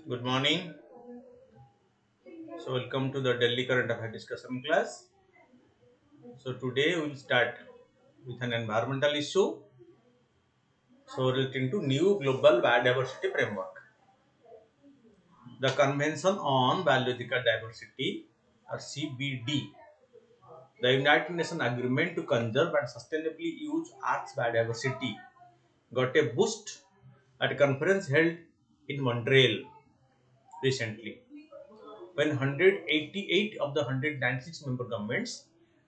Good morning. So welcome to the Delhi Current Affairs discussion class. So today we will start with an environmental issue. So relating to new global biodiversity framework. The Convention on Biological Diversity or CBD, the United Nations Agreement to Conserve and Sustainably Use Earth's Biodiversity, got a boost at a conference held in Montreal recently, when 188 of the 196 member governments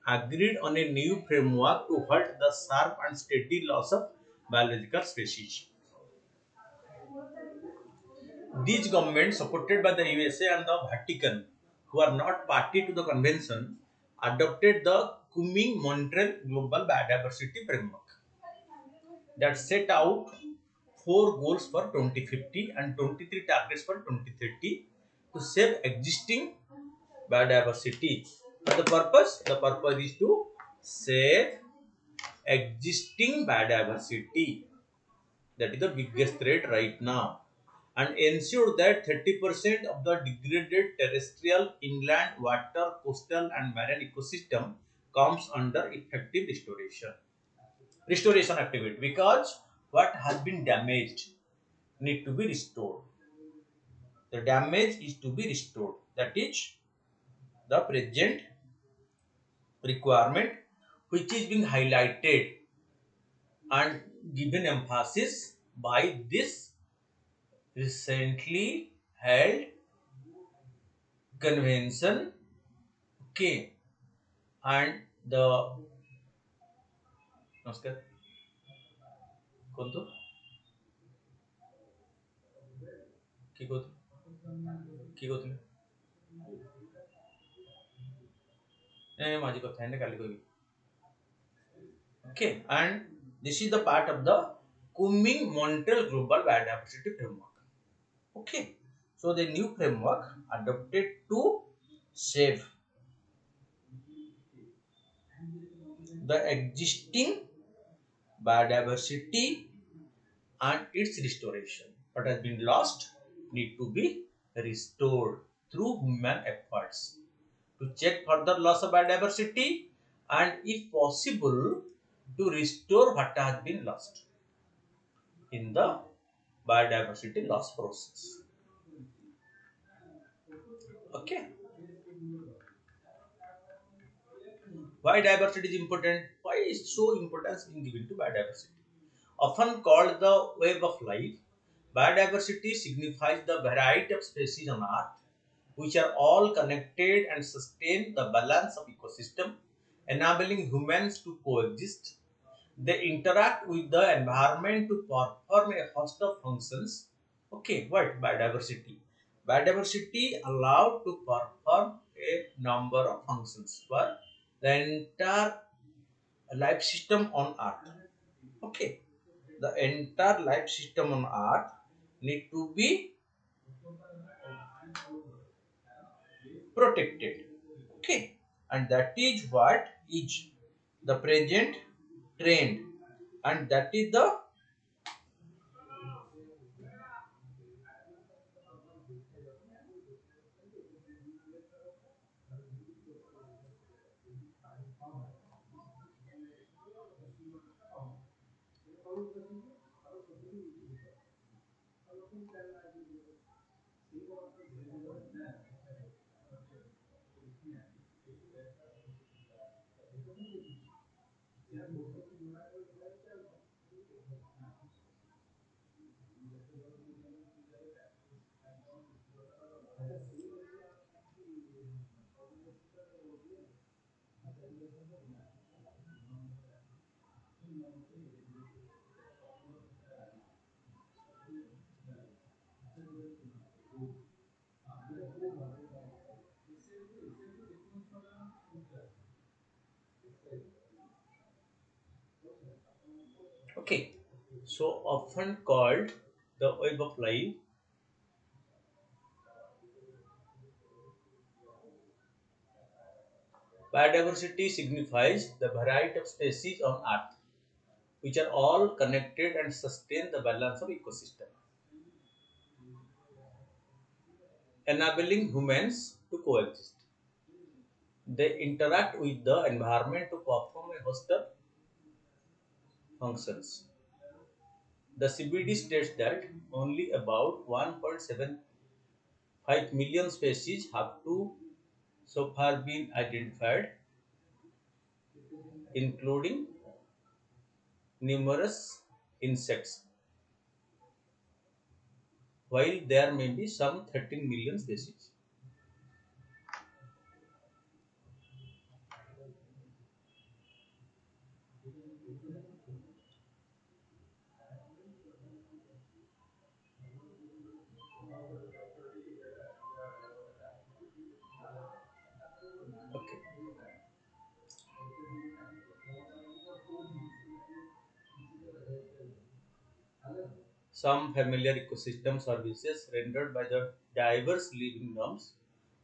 agreed on a new framework to halt the sharp and steady loss of biological species. These governments, supported by the USA and the Vatican, who are not party to the convention, adopted the Kunming-Montreal Global Biodiversity Framework that set out four goals for 2050 and 23 targets for 2030 to save existing biodiversity. But the purpose? The purpose is to save existing biodiversity. That is the biggest threat right now. And ensure that 30% of the degraded terrestrial, inland, water, coastal and marine ecosystem comes under effective restoration activity, because what has been damaged need to be restored. The damage is to be restored. That is the present requirement, which is being highlighted and given emphasis by this recently held convention. Okay, and the नमस्कार कौन तो की कहते नहीं माझी कथा है काली कोई. Okay, and this is the part of the Kunming Montreal Global Biodiversity Framework. Okay, so the new framework adopted to save the existing biodiversity and its restoration. What has been lost need to be restored through human efforts to check further loss of biodiversity and, if possible, to restore what has been lost in the biodiversity loss process. Okay. Why diversity is important? Why is so importance being given to biodiversity? Often called the web of life, biodiversity signifies the variety of species on Earth, which are all connected and sustain the balance of ecosystem, enabling humans to coexist. They interact with the environment to perform a host of functions. Okay, what? Biodiversity. Biodiversity allowed to perform a number of functions for the entire life system on Earth. Okay, the entire life system on Earth need to be protected. Okay, and that is what is the present trend, and that is the okay. So often called the web of life. Biodiversity signifies the variety of species on Earth, which are all connected and sustain the balance of ecosystem, enabling humans to coexist. They interact with the environment to perform a host of functions. The CBD states that only about 1.75 million species have to so far been identified, including numerous insects, while there may be some 13 million species. Okay. Some familiar ecosystem services rendered by the diverse living norms,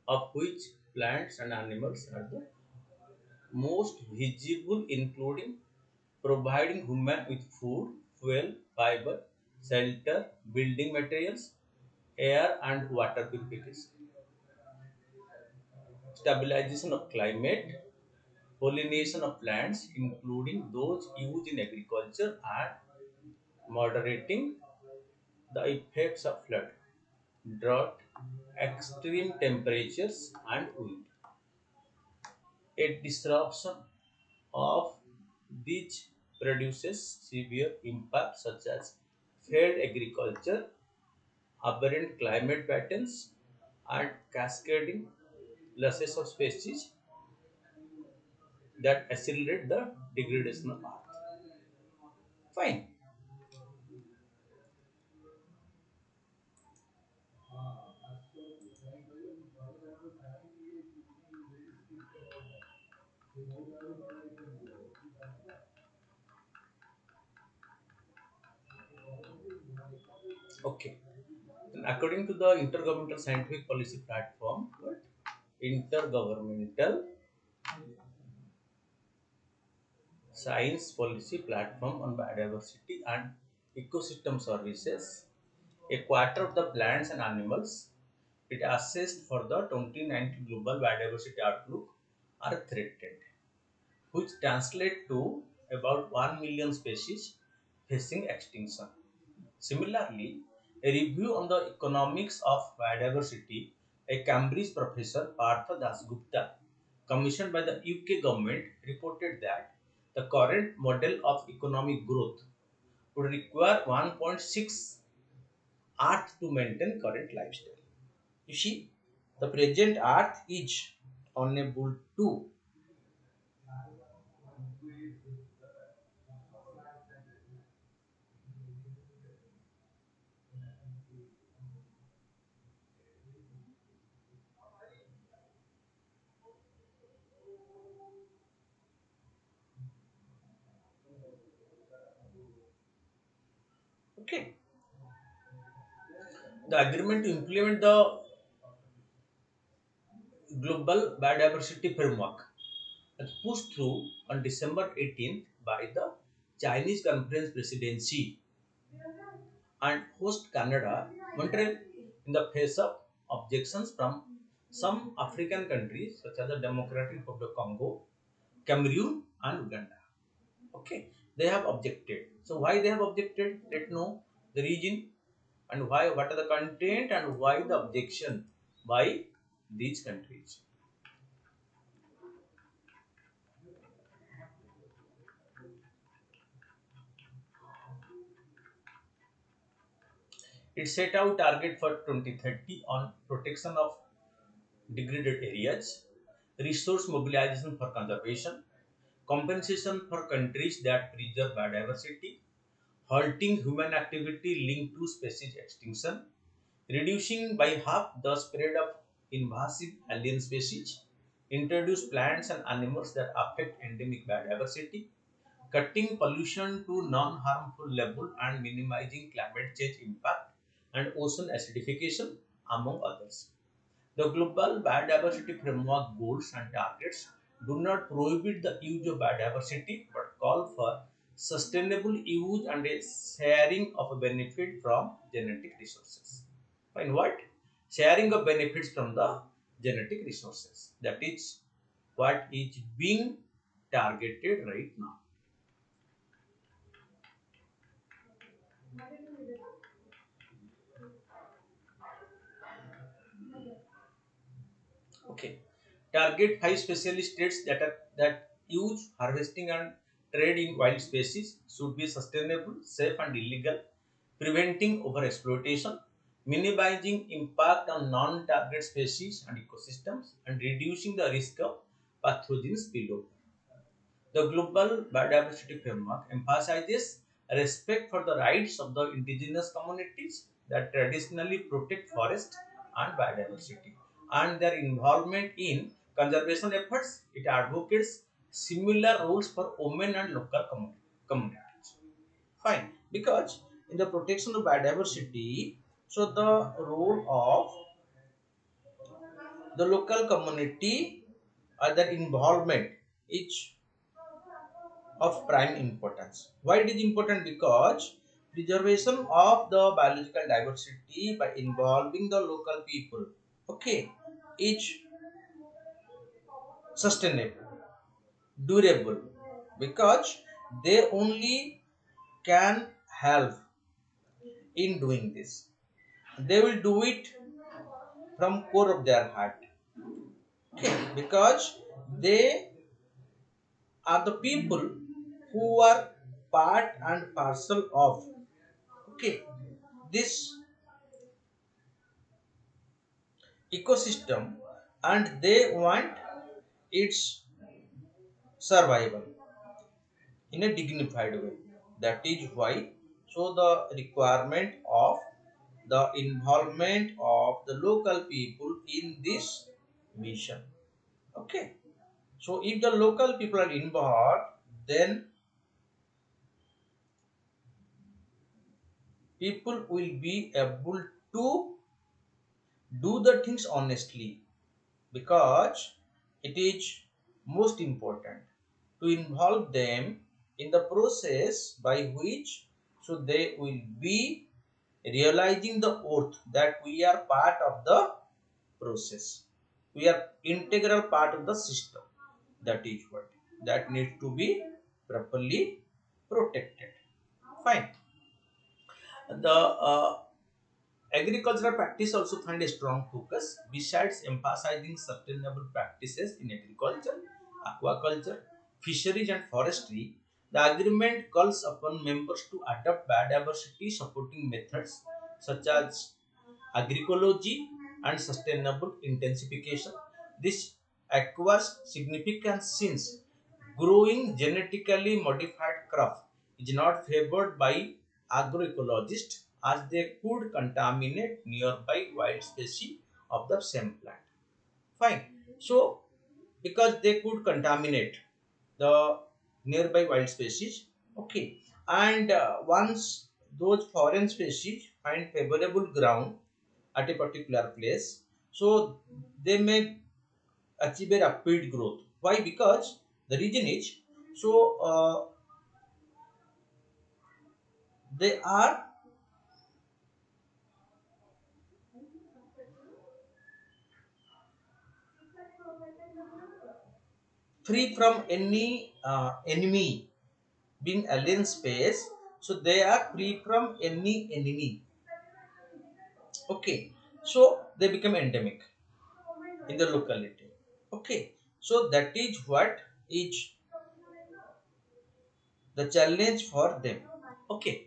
of which plants and animals are the most visible, including providing human with food, fuel, fiber, shelter, building materials, air and water purification, stabilization of climate, pollination of plants, including those used in agriculture, and moderating the effects of flood, drought, extreme temperatures, and wind. A disruption of these produces severe impacts such as failed agriculture, aberrant climate patterns, and cascading losses of species that accelerate the degradation of Earth. Fine. Okay. Then according to the Intergovernmental Scientific Policy Platform, what? Intergovernmental Science Policy Platform on Biodiversity and Ecosystem Services, a quarter of the plants and animals it assessed for the 2019 Global Biodiversity Outlook are threatened, which translate to about 1 million species facing extinction. Similarly, a review on the economics of biodiversity, a Cambridge professor Partha Dasgupta, commissioned by the UK government, reported that the current model of economic growth would require 1.6 Earth to maintain current lifestyle. You see, the present Earth is unable to. Okay, the agreement to implement the Global Biodiversity Framework was pushed through on December 18th by the Chinese Conference Presidency and host Canada, Montreal, in the face of objections from some African countries such as the Democratic Republic of Congo, Cameroon, and Uganda. Okay, they have objected. So why they have objected? Let know the reason and why. What are the content and why the objection by these countries. It set out target for 2030 on protection of degraded areas, resource mobilization for conservation, compensation for countries that preserve biodiversity, halting human activity linked to species extinction, reducing by half the spread of invasive alien species, introduce plants and animals that affect endemic biodiversity, cutting pollution to non-harmful level and minimizing climate change impact and ocean acidification, among others. The Global Biodiversity Framework goals and targets do not prohibit the use of biodiversity but call for sustainable use and a sharing of a benefit from genetic resources. Fine, what? Sharing of benefits from the genetic resources. That is what is being targeted right now. Okay. Target 5 specialist states that use, harvesting and trade in wild species should be sustainable, safe and illegal, preventing overexploitation, minimizing impact on non-target species and ecosystems, and reducing the risk of pathogen spillover. The Global Biodiversity Framework emphasizes respect for the rights of the indigenous communities that traditionally protect forest and biodiversity and their involvement in conservation efforts. It advocates similar rules for women and local communities. Fine, because in the protection of biodiversity, so the role of the local community or their involvement is of prime importance. Why it is important? Because preservation of the biological diversity by involving the local people, okay, is sustainable, durable, because they only can help in doing this. They will do it from core of their heart, okay, because they are the people who are part and parcel of, okay, this ecosystem, and they want its survival in a dignified way. That is why, so the requirement of the involvement of the local people in this mission. Okay, so if the local people are involved, then people will be able to do the things honestly, because it is most important to involve them in the process by which so they will be realizing the oath that we are part of the process, we are integral part of the system. That is what that needs to be properly protected. Fine. The agricultural practice also find a strong focus. Besides emphasizing sustainable practices in agriculture, aquaculture, fisheries and forestry, the agreement calls upon members to adopt biodiversity supporting methods such as agroecology and sustainable intensification. This acquires significance since growing genetically modified crop is not favored by agroecologists as they could contaminate nearby wild species of the same plant. Fine. So, because they could contaminate the nearby wild species, okay, and once those foreign species find favorable ground at a particular place, so they may achieve a rapid growth. Why? Because the reason is, so they are free from any enemy being alien space, so they are free from any enemy. Okay, so they become endemic in the locality. Okay, so that is what is the challenge for them. Okay,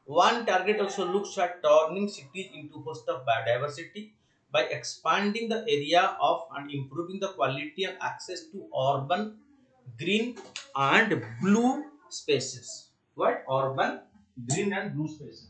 one target also looks at turning cities into host of biodiversity by expanding the area of and improving the quality and access to urban green and blue spaces. What? Urban green and blue spaces.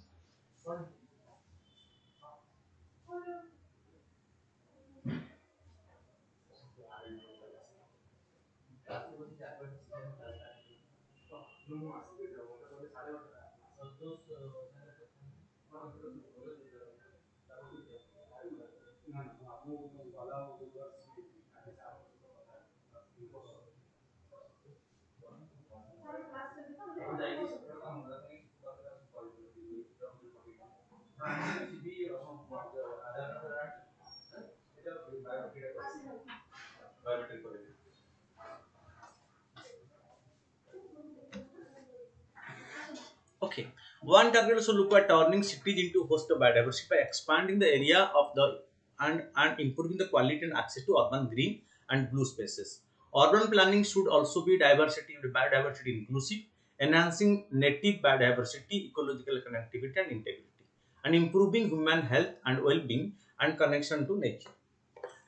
Okay. One target also look at turning cities into host of biodiversity by expanding the area of the and improving the quality and access to urban green and blue spaces. Urban planning should also be biodiversity inclusive, enhancing native biodiversity, ecological connectivity and integrity, and improving human health and well-being and connection to nature.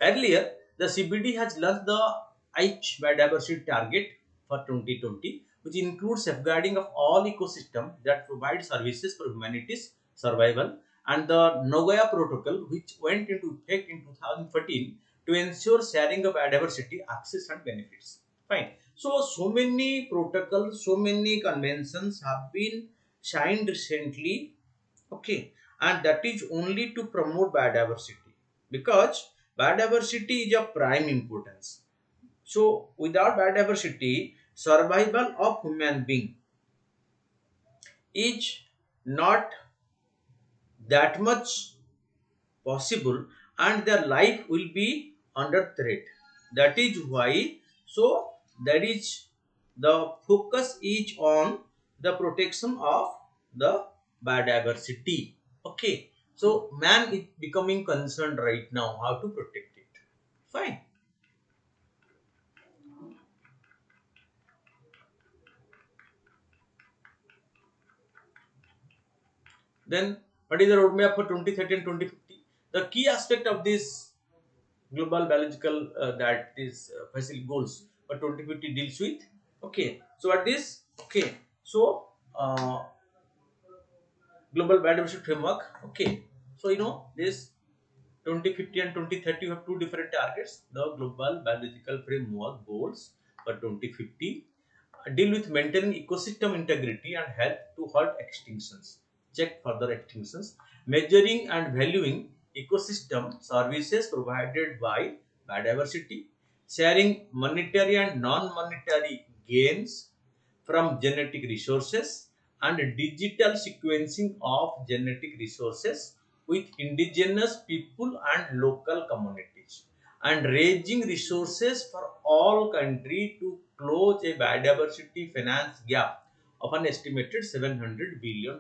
Earlier, the CBD has launched the H biodiversity target for 2020, which includes safeguarding of all ecosystems that provide services for humanity's survival, and the Nagoya Protocol, which went into effect in 2014 to ensure sharing of biodiversity, access, and benefits. Fine. So many protocols, so many conventions have been signed recently. Okay, and that is only to promote biodiversity, because biodiversity is of prime importance. So without biodiversity, survival of human being is not that much possible, and their life will be under threat. That is why, so that is the focus is on the protection of the biodiversity. Okay, so man is becoming concerned right now how to protect it. Fine. Then what is the roadmap for 2030 and 2050? The key aspect of this global biological that is facility goals for 2050 deals with. Okay, so what is, okay, so global biodiversity framework. Okay, so this 2050 and 2030 you have two different targets. The global biological framework goals for 2050 deal with maintaining ecosystem integrity and health to halt extinctions, check further extinctions, measuring and valuing ecosystem services provided by biodiversity, sharing monetary and non-monetary gains from genetic resources, and digital sequencing of genetic resources with indigenous people and local communities, and raising resources for all countries to close a biodiversity finance gap of an estimated $700 billion.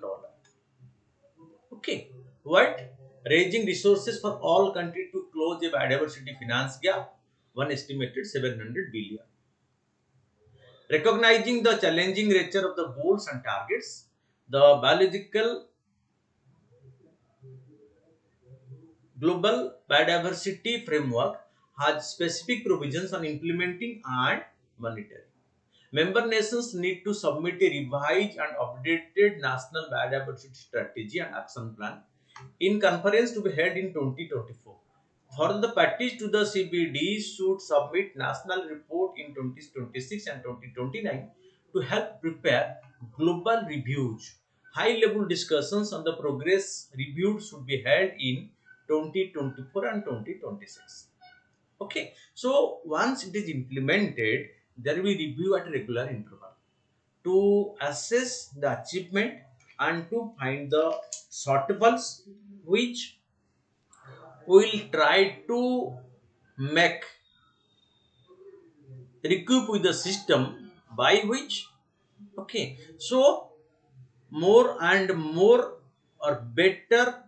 Okay, what? Raising resources for all countries to close a biodiversity finance gap, one estimated 700 billion. Recognizing the challenging nature of the goals and targets, the biological global biodiversity framework has specific provisions on implementing and monitoring. Member nations need to submit a revised and updated national biodiversity strategy and action plan in conference to be held in 2024. For the parties to the CBD should submit national report in 2026 and 2029 to help prepare global reviews. High level discussions on the progress reviewed should be held in 2024 and 2026. Okay, so once it is implemented, there will be review at a regular interval to assess the achievement and to find the shortfalls, which will try to make recoup with the system by which, okay, so more and more or better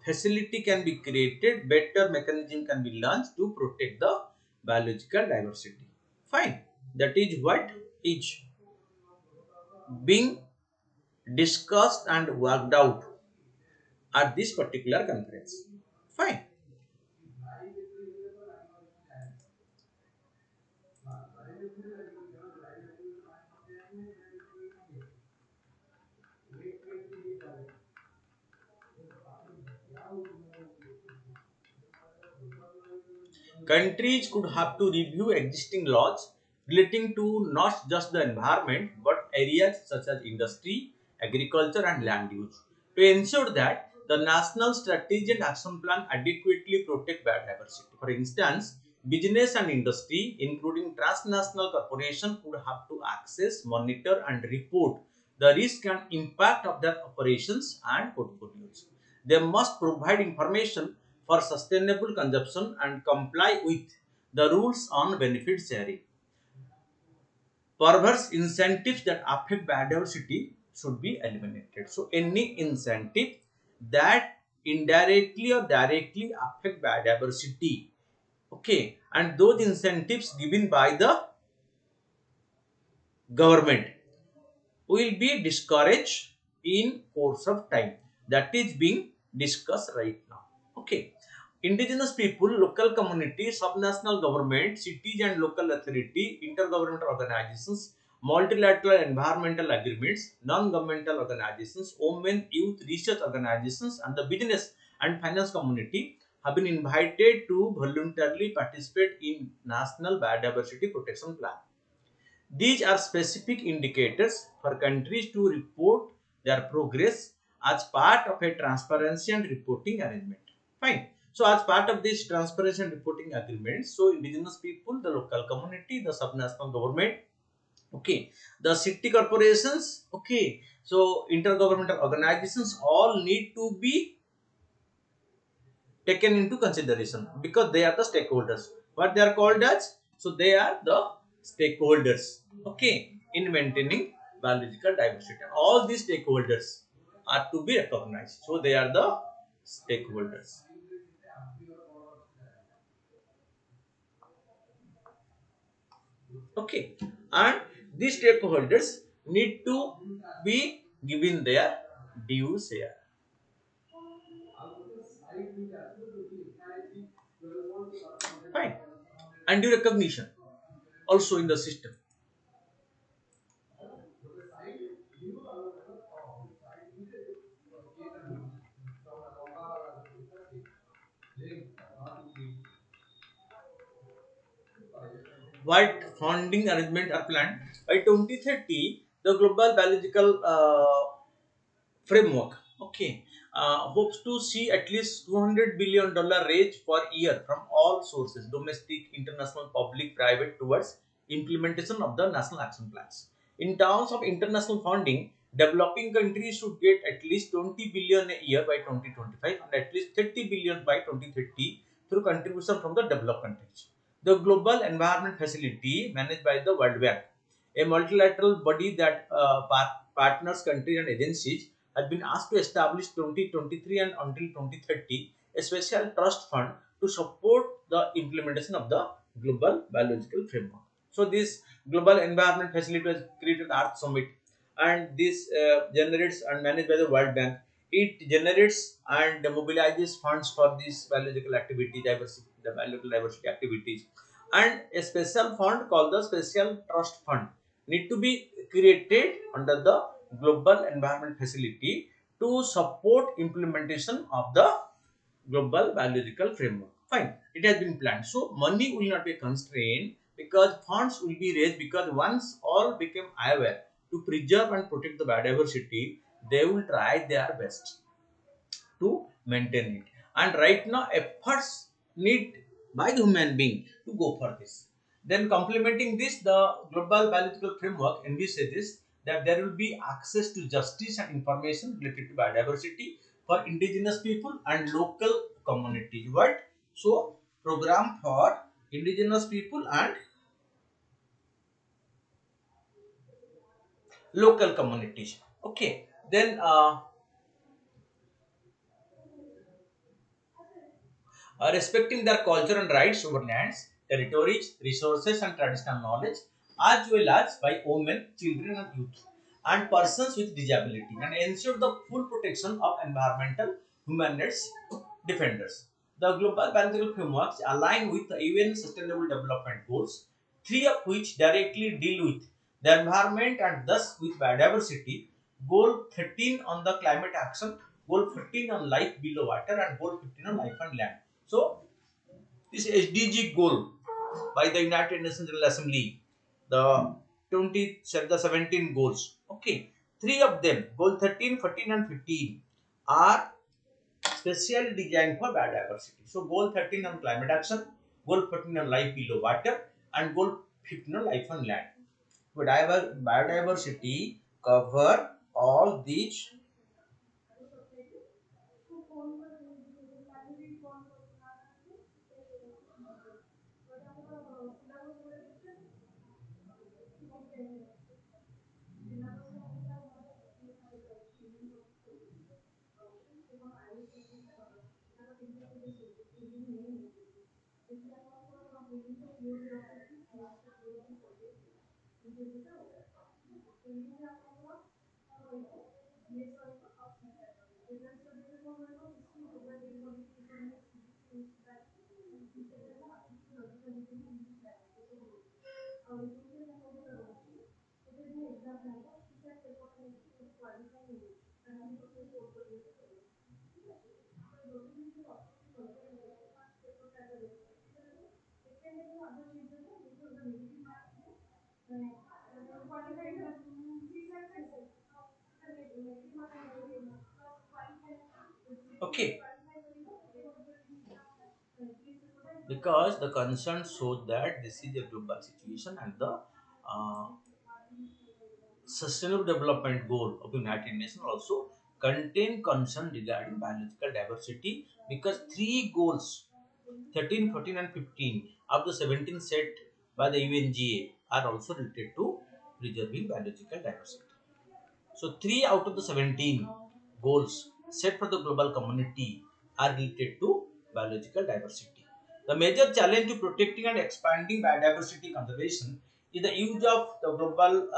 facility can be created, better mechanism can be launched to protect the biological diversity. Fine, that is what is being discussed and worked out at this particular conference. Fine. Countries could have to review existing laws relating to not just the environment but areas such as industry, agriculture, and land use to ensure that The national strategy and action plan adequately protect biodiversity. For instance, business and industry, including transnational corporations, would have to access, monitor, and report the risk and impact of their operations and portfolios. They must provide information for sustainable consumption and comply with the rules on benefit sharing. Perverse incentives that affect biodiversity should be eliminated. So, any incentive that indirectly or directly affect biodiversity, okay, and those incentives given by the government will be discouraged in course of time. That is being discussed right now. Okay. Indigenous people, local communities, subnational government, cities and local authority, intergovernmental organizations, multilateral environmental agreements, non-governmental organizations, women, youth, research organizations, and the business and finance community have been invited to voluntarily participate in National Biodiversity Protection Plan. These are specific indicators for countries to report their progress as part of a transparency and reporting arrangement. Fine. So, as part of this transparency and reporting agreement, so indigenous people, the local community, the subnational government, okay, the city corporations, okay, so intergovernmental organizations all need to be taken into consideration because they are the stakeholders. What they are called as? So they are the stakeholders, okay, in maintaining biological diversity. All these stakeholders are to be recognized. So they are the stakeholders. Okay, and these stakeholders need to be given their due share. Fine. And due recognition also in the system. What funding arrangement are planned by 2030? The global biological framework, okay, hopes to see at least $200 billion raised per year from all sources, domestic, international, public, private, towards implementation of the national action plans. In terms of international funding, developing countries should get at least 20 billion a year by 2025 and at least 30 billion by 2030 through contribution from the developed countries. The Global Environment Facility, managed by the World Bank, a multilateral body that partners countries and agencies, has been asked to establish 2023 and until 2030 a special trust fund to support the implementation of the global biological framework. So this global environment facility was created at Earth Summit, and this generates and managed by the World Bank. It generates and mobilizes funds for this biological activity, diversity, the biological diversity activities, and a special fund called the Special Trust Fund need to be created under the Global Environment Facility to support implementation of the global biological framework. Fine, it has been planned. So money will not be a constraint because funds will be raised, because once all become aware to preserve and protect the biodiversity, they will try their best to maintain it. And right now, efforts need by the human being to go for this. Then complementing this, the global biological framework envisages that there will be access to justice and information related to biodiversity for indigenous people and local communities. What? So, program for indigenous people and local communities. Okay. Then respecting their culture and rights over lands, territories, resources, and traditional knowledge, as well as by women, children, and youth, and persons with disability, and ensure the full protection of environmental human rights defenders. The global biological frameworks align with the UN Sustainable Development Goals, three of which directly deal with the environment and thus with biodiversity. Goal 13 on the climate action, Goal 15 on life below water, and Goal 15 on life on land. So, this SDG goal by the United Nations General Assembly, the 17 goals. Okay, three of them, goal 13, 14, and 15, are specially designed for biodiversity. So goal 13 on climate action, goal 14 on life below water, and goal 15 on life on land. But biodiversity cover all these. Okay, because the concern showed that this is a global situation and the uh, Sustainable Development Goal of the United Nations also contain concern regarding biological diversity because three goals 13, 14 and 15 of the 17 set by the UNGA are also related to preserving biological diversity. So 3 out of the 17 goals set for the global community are related to biological diversity. The major challenge to protecting and expanding biodiversity conservation is the use of the global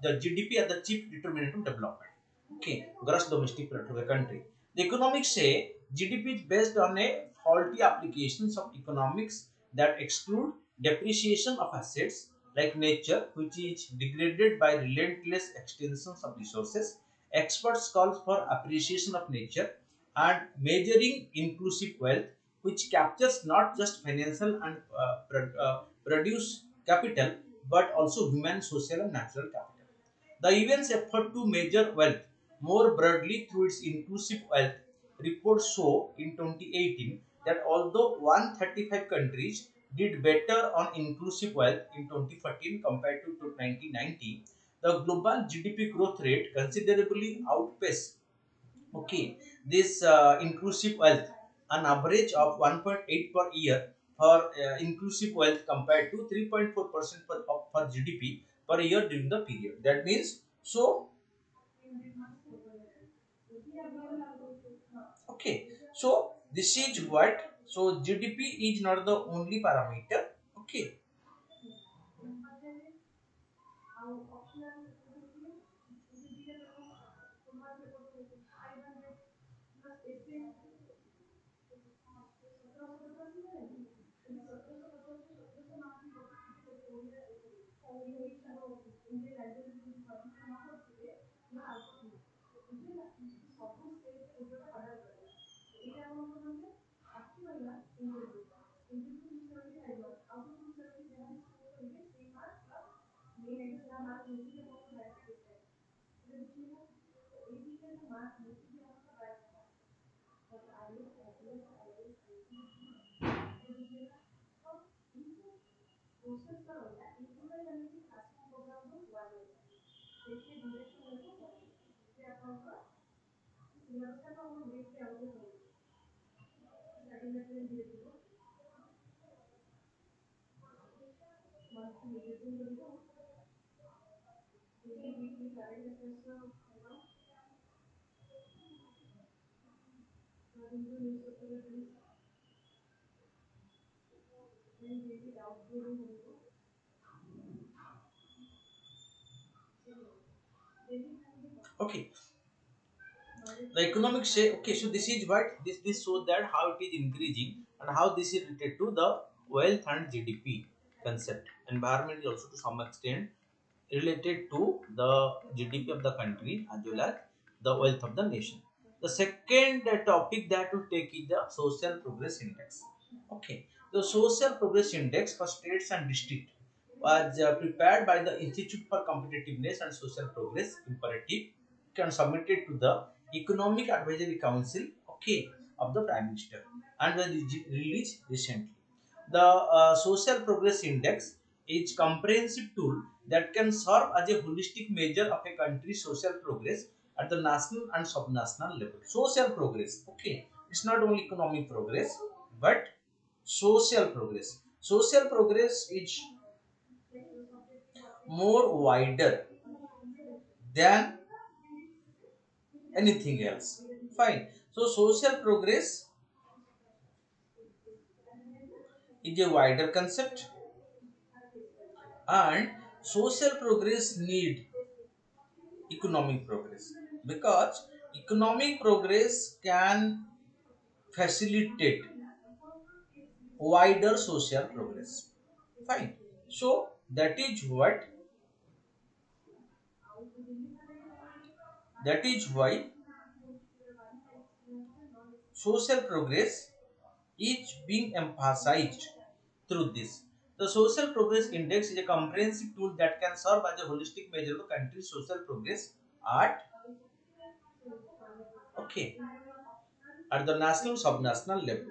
the GDP as the chief determinant of development. Okay, gross domestic product of the country. The economics say GDP is based on a faulty applications of economics that exclude depreciation of assets like nature, which is degraded by relentless extensions of resources. Experts call for appreciation of nature and measuring inclusive wealth, which captures not just financial and produce capital, but also human, social, and natural capital. The UN's effort to measure wealth more broadly through its inclusive wealth report show in 2018 that although 135 countries did better on inclusive wealth in 2014 compared to 1990, the global GDP growth rate considerably outpaced this inclusive wealth, an average of 1.8 per year for inclusive wealth compared to 3.4% for GDP per year during the period. That means so okay. So this is what so GDP is not the only parameter. Okay. Okay. The economics say okay, so this is what this shows that how it is increasing and how this is related to the wealth and GDP concept. Environment is also to some extent related to the GDP of the country as well as the wealth of the nation. The second topic that will take is the social progress index. Okay, the social progress index for states and district was prepared by the Institute for Competitiveness and Social Progress Imperative and submitted to the Economic Advisory Council. Okay, of the Prime Minister and was released recently. The Social Progress Index is comprehensive tool that can serve as a holistic measure of a country's social progress at the national and subnational level. Social progress, okay, it's not only economic progress but social progress. Social progress is more wider than anything else. Fine. So social progress is a wider concept, and social progress need economic progress, because economic progress can facilitate wider social progress. Fine. So that is why social progress is being emphasized through this. The Social Progress Index is a comprehensive tool that can serve as a holistic measure of the country's social progress at okay at the national subnational level.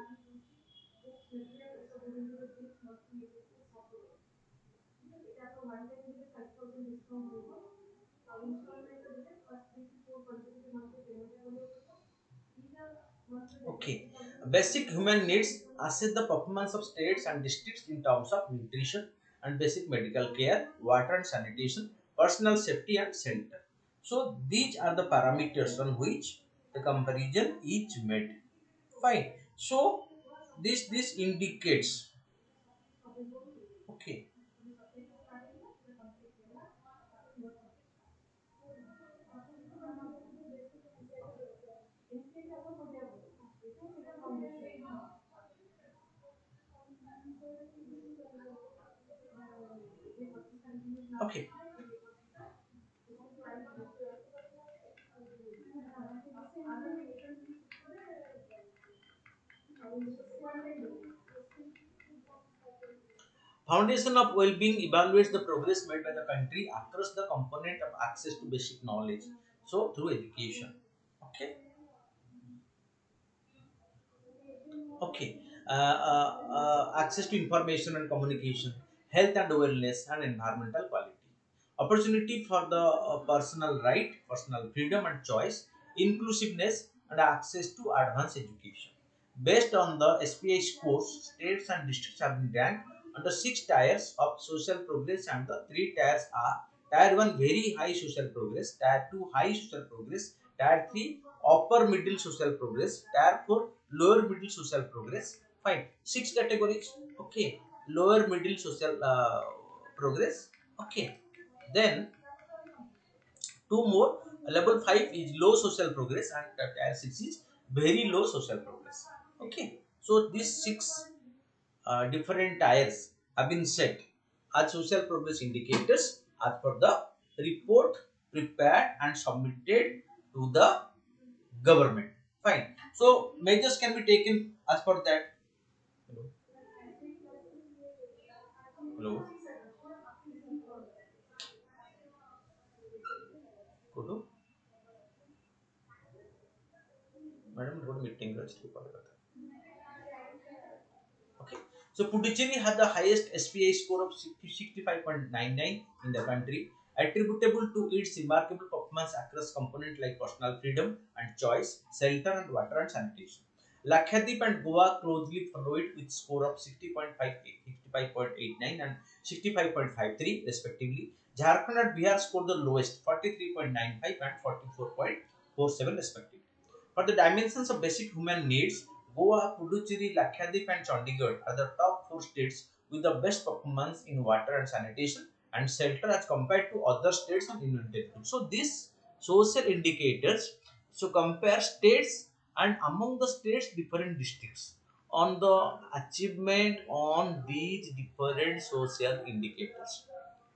Okay. Basic human needs assess the performance of states and districts in terms of nutrition and basic medical care, water and sanitation, personal safety and shelter. So these are the parameters on which the comparison is made. Fine. So this indicates okay. Okay. Foundation of well-being evaluates the progress made by the country across the component of access to basic knowledge. So through education. Okay. Okay. Access to information and communication, health and wellness, and environmental quality. Opportunity for the personal right, personal freedom and choice, inclusiveness, and access to advanced education. Based on the SPI scores, states and districts have been ranked under six tiers of social progress, and the three tiers are Tier 1 very high social progress, Tier 2 high social progress, Tier 3 upper middle social progress, Tier 4 lower middle social progress. Fine. Six categories. Okay. Lower middle social progress. Okay. Then two more. Level 5 is low social progress, and Tier 6 is very low social progress. Okay. So these six different tiers have been set as social progress indicators as per the report prepared and submitted to the government. Fine. So measures can be taken as per that. Hello. Hello. Kudu. Madam, good meeting. Okay. So Puducherry had the highest SPI score of 65.99 in the country, attributable to its remarkable performance across components like personal freedom and choice, shelter and water and sanitation. Lakshadweep and Goa closely follow it with score of 60.58, 65.89 and 65.53 respectively. Jharkhand and Bihar scored the lowest, 43.95 and 44.47 respectively. For the dimensions of basic human needs, Goa, Puducherry, Lakshadweep and Chandigarh are the top four states with the best performance in water and sanitation and shelter as compared to other states and union territories. So these social indicators compare states, and among the states different districts on the achievement on these different social indicators.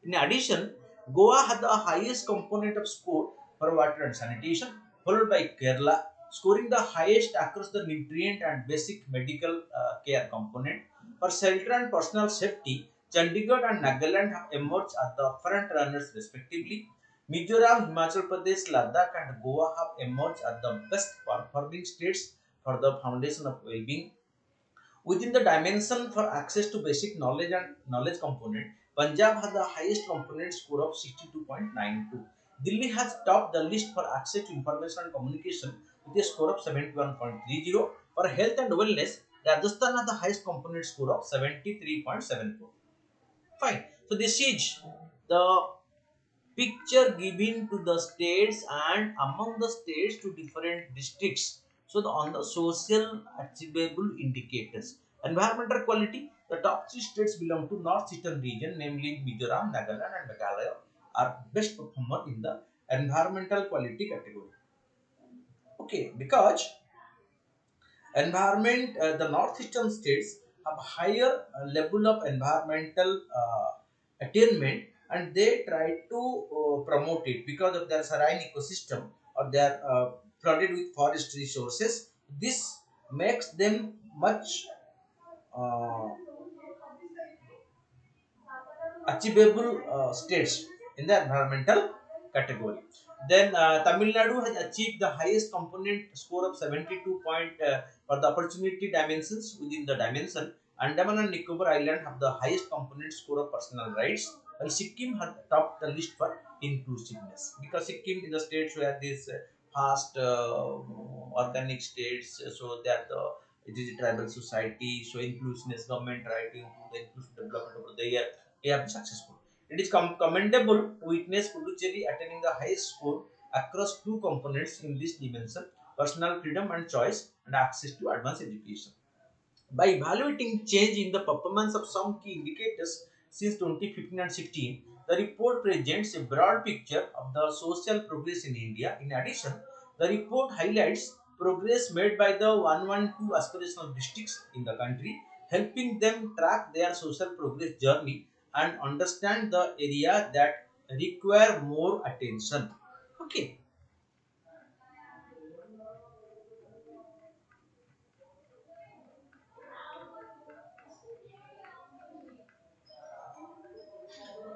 In addition, Goa had the highest component of score for water and sanitation, followed by Kerala, scoring the highest across the nutrient and basic medical care component. For shelter and personal safety, Chandigarh and Nagaland have emerged as the front runners respectively. Mizoram, Himachal Pradesh, Ladakh and Goa have emerged as the best performing states for the foundation of well-being. Within the dimension for access to basic knowledge and knowledge component, Punjab has the highest component score of 62.92. Delhi has topped the list for access to information and communication with a score of 71.30. For health and wellness, Rajasthan has the highest component score of 73.74. Fine. So this is the picture given to the states and among the states to different districts. So on the social achievable indicators, environmental quality, the top three states belong to northeastern region, namely Mizoram, Nagaland, and Meghalaya, are best performer in the environmental quality category. Okay, because environment, the northeastern states have higher level of environmental attainment, and they try to promote it because of their serene ecosystem, or they are flooded with forest resources. This makes them much uh, achievable states in the environmental category. Then Tamil Nadu has achieved the highest component score of 72 point for the opportunity dimensions within the dimension. Andaman and Nicobar Island have the highest component score of personal rights, while Sikkim has topped the list for inclusiveness, because Sikkim is the states where this fast organic states, so that it is a tribal society, so inclusiveness, government try to improve the inclusive development over the year. They have been successful. It is commendable to witness Puducherry attaining the highest score across two components in this dimension: personal freedom and choice, and access to advanced education. By evaluating change in the performance of some key indicators since 2015 and 16, the report presents a broad picture of the social progress in India. In addition, the report highlights progress made by the 112 aspirational districts in the country, helping them track their social progress journey and understand the area that require more attention. Okay.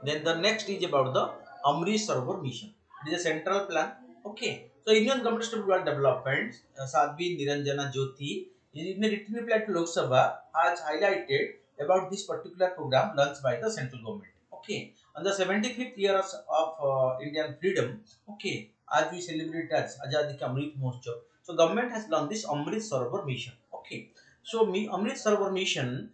Then the next is about the Amrit Sarovar mission. It is a central plan. Okay. So Indian Government of Rural Development, Sadhvi Niranjana Jyoti, in a written reply to Lok Sabha, has highlighted about this particular program launched by the central government. Okay. On the 75th year of Indian freedom, okay, as we celebrate as Azadi Ka Amrit Mahotsav, so government has launched this Amrit Sarovar mission. Okay. So Amrit Sarovar mission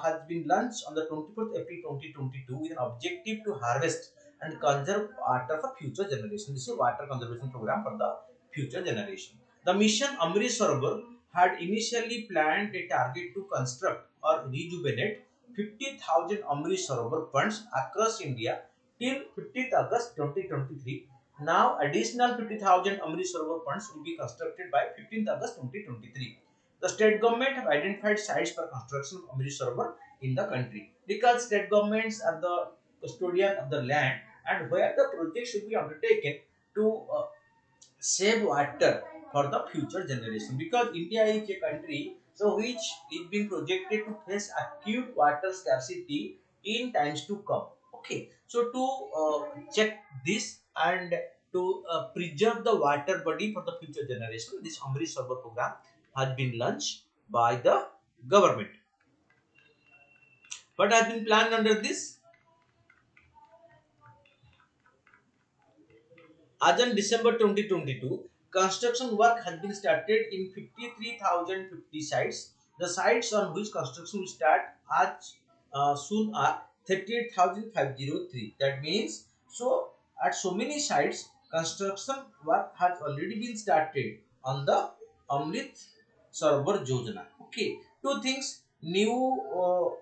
has been launched on the 24th April 2022 with an objective to harvest and conserve water for future generation. This is a water conservation program for the future generation. The mission Amrit Sarovar had initially planned a target to construct or rejuvenate 50,000 Amrit Sarovar ponds across India till 15th August 2023. Now, additional 50,000 Amrit Sarovar ponds will be constructed by 15th August 2023. The state government have identified sites for construction of Amrit Sarovar in the country, because state governments are the custodian of the land, and where the project should be undertaken to save water for the future generation, because India is a country so which is being projected to face acute water scarcity in times to come. Okay, so to check this and to preserve the water body for the future generation, this Amrit Sarovar program has been launched by the government. What has been planned under this? As on December 2022, construction work has been started in 53,050 sites. The sites on which construction will start as soon are 38,503. That means, so at so many sites, construction work has already been started on the Amrit Sarovar Yojana. Okay, two things new.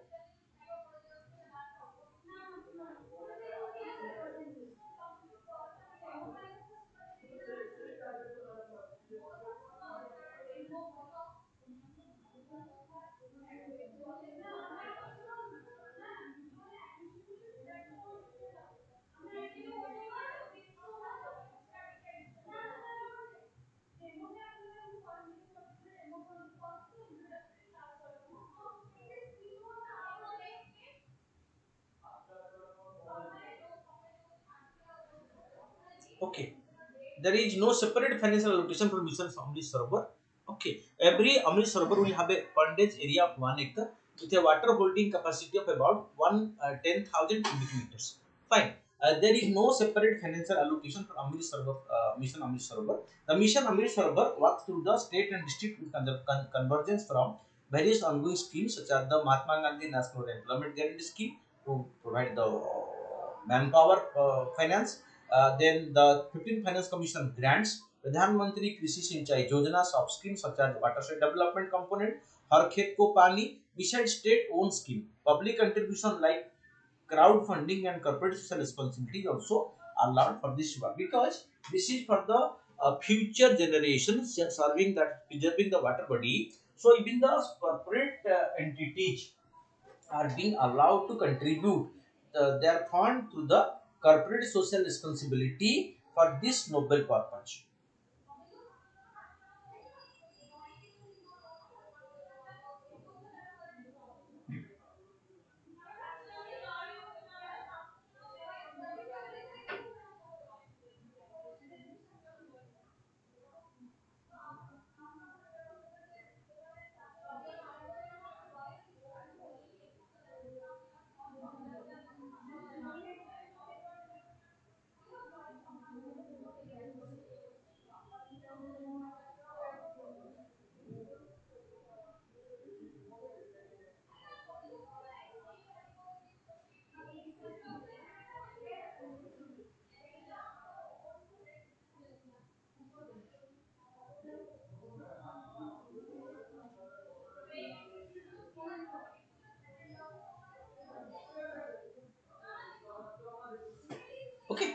Okay, there is no separate financial allocation for mission Amrit Sarovar. Okay, every Amrit Sarovar will have a bondage area of 1 acre with a water holding capacity of about 10,000 cubic meters. Fine. There is no separate financial allocation for Amrit Sarovar, Mission Amrit Sarovar. The Mission Amrit Sarovar works through the state and district convergence from various ongoing schemes such as the Mahatma Gandhi National Employment Guarantee Scheme to provide the manpower finance. Then the 15 Finance Commission grants, Pradhan Mantri Krishi Sinchai Yojana sub schemes such as watershed development component, Har Khet Ko Pani, besides state-owned scheme. Public contribution like crowdfunding and corporate social responsibility also allowed for this work, because this is for the future generations serving that preserving the water body. So even the corporate entities are being allowed to contribute their fund to the corporate social responsibility for this noble purpose. Okay.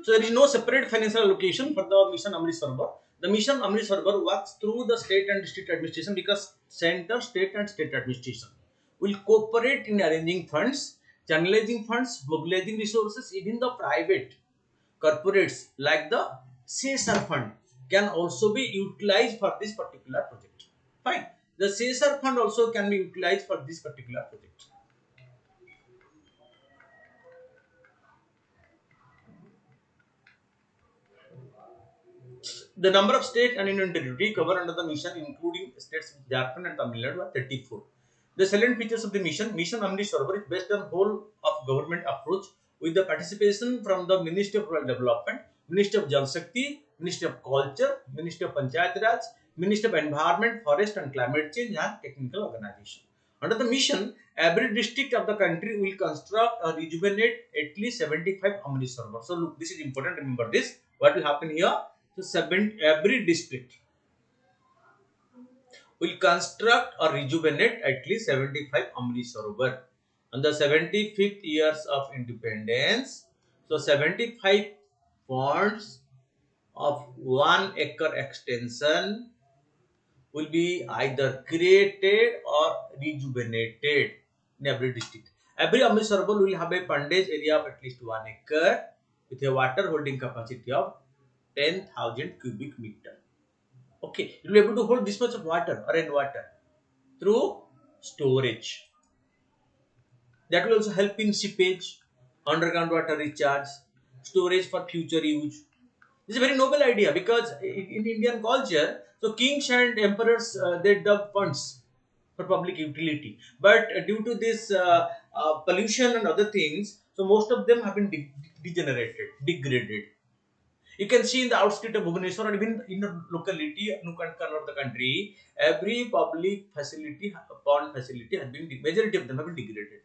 So there is no separate financial allocation for the Mission Amrit Sarovar. The Mission Amrit Sarovar works through the state and district administration because center, state and state administration will cooperate in arranging funds, channelizing funds, mobilizing resources. Even the private corporates like the CSR fund can also be utilized for this particular project. Fine. The CSR fund also can be utilized for this particular project. The number of state and union territory covered under the mission, including states Jharkhand and Tamil Nadu, are 34. The salient features of the Mission Amrit Sarovar, is based on whole of government approach with the participation from the Ministry of Rural Development, Ministry of Jal Shakti, Ministry of Culture, Ministry of Panchayat Raj, Ministry of Environment, Forest and Climate Change, and technical organization. Under the mission, every district of the country will construct or rejuvenate at least 75 Amrit Sarovar. So look, this is important. Remember this. What will happen here? So every district will construct or rejuvenate at least 75 Amrit Sarovar. On the 75th years of independence, so 75 ponds of 1 acre extension will be either created or rejuvenated in every district. Every Amrit Sarovar will have a pondage area of at least 1 acre with a water holding capacity of 10,000 cubic meter. Okay, you will be able to hold this much of water or rainwater through storage. That will also help in seepage, underground water recharge, storage for future use. This is a very noble idea because in Indian culture, so kings and emperors they dug funds for public utility. But due to this pollution and other things, so most of them have been degenerated, degraded. You can see in the outskirts of Bhubaneswar or even in a locality, nook and corner of the country, every public facility, pond facility has been, majority of them have been degraded.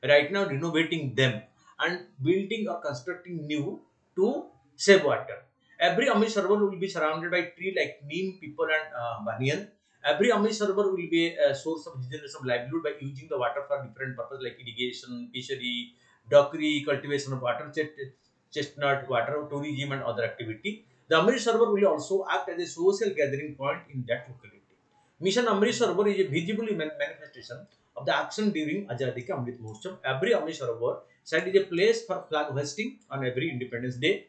Right now, renovating them and building or constructing new to save water. Every Amrit Sarovar will be surrounded by trees like neem, people and banyan. Every Amrit Sarovar will be a source of generation of livelihood by using the water for different purposes like irrigation, fishery, dockery, cultivation of water, chestnut, water, tourism and other activity. The Amrit Sarovar will also act as a social gathering point in that locality. Mission Amrit Sarovar is a visible manifestation of the action during Azadi Ka Amrit Mahotsav. Every Amrit Sarovar site is a place for flag hoisting on every Independence Day.